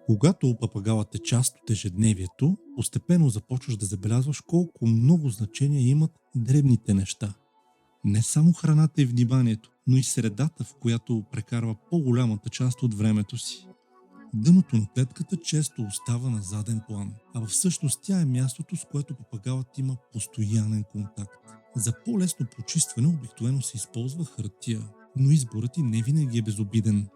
Когато папагалът е част от ежедневието, постепенно започваш да забелязваш колко много значение имат дребните неща. Не само храната и вниманието, но и средата, в която прекарва по-голямата част от времето си. Дъното на клетката често остава на заден план, а всъщност тя е мястото, с което папагалът има постоянен контакт. За по-лесно почистване обикновено се използва хартия, но изборът и не винаги е безобиден.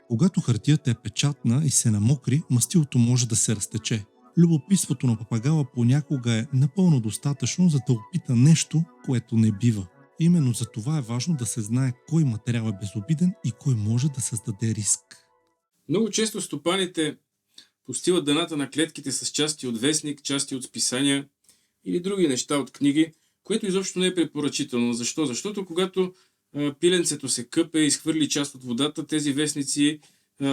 Когато хартията е печатна и се намокри, мастилото може да се разтече. Любопитството на папагала понякога е напълно достатъчно, за да опита нещо, което не бива. Именно за това е важно да се знае кой материал е безобиден и кой може да създаде риск. Много често стопаните постилат дъната на клетките с части от вестник, части от списания или други неща от книги, което изобщо не е препоръчително. Защо? Защото когато пиленцето се къпе и изхвърли част от водата, тези вестници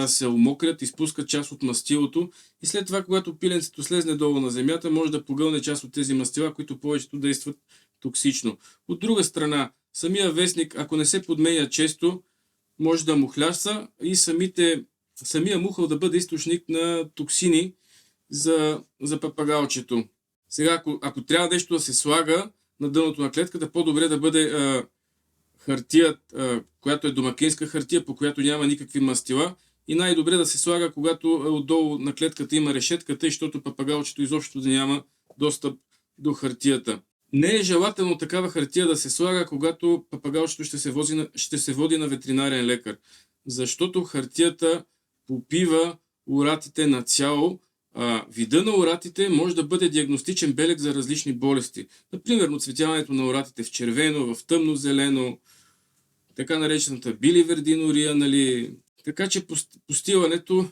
се омокрят, изпускат част от мастилото и след това, когато пиленцето слезне долу на земята, може да погълне част от тези мастила, които повечето действат токсично. От друга страна, самия вестник, ако не се подменя често, може да мухляса и самия мухъл да бъде източник на токсини за папагалчето. Сега, ако трябва нещо да се слага на дъното на клетката, по-добре да бъде хартия, която е домакинска хартия, по която няма никакви мастила, и най-добре да се слага, когато отдолу на клетката има решетката, и защото папагалчето изобщо да няма достъп до хартията. Не е желателно такава хартия да се слага, когато папагалчето ще се води на ветеринарен лекар, защото хартията попива уратите на цяло. Вида на уратите може да бъде диагностичен белег за различни болести. Например, оцветяването на уратите в червено, в тъмно-зелено, така наречената биливердинория, нали? Така че постилането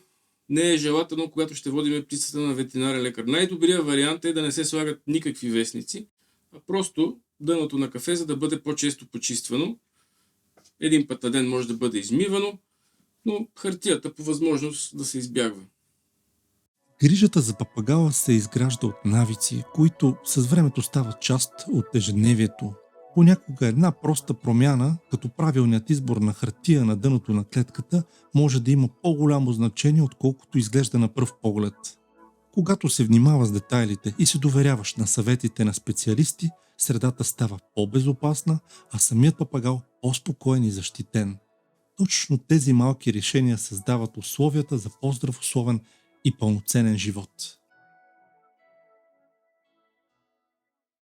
не е желателно, когато ще водим птицата на ветеринарен лекар. Най-добрият вариант е да не се слагат никакви вестници, а просто дъното на кафе, за да бъде по-често почиствано. Един път на ден може да бъде измивано, но хартията по възможност да се избягва. Грижата за папагала се изгражда от навици, които с времето стават част от ежедневието. Понякога една проста промяна, като правилният избор на хартия на дъното на клетката, може да има по-голямо значение, отколкото изглежда на пръв поглед. Когато се внимава с детайлите и се доверяваш на съветите на специалисти, средата става по-безопасна, а самият папагал по-спокоен и защитен. Точно тези малки решения създават условията за по-здравословен и пълноценен живот.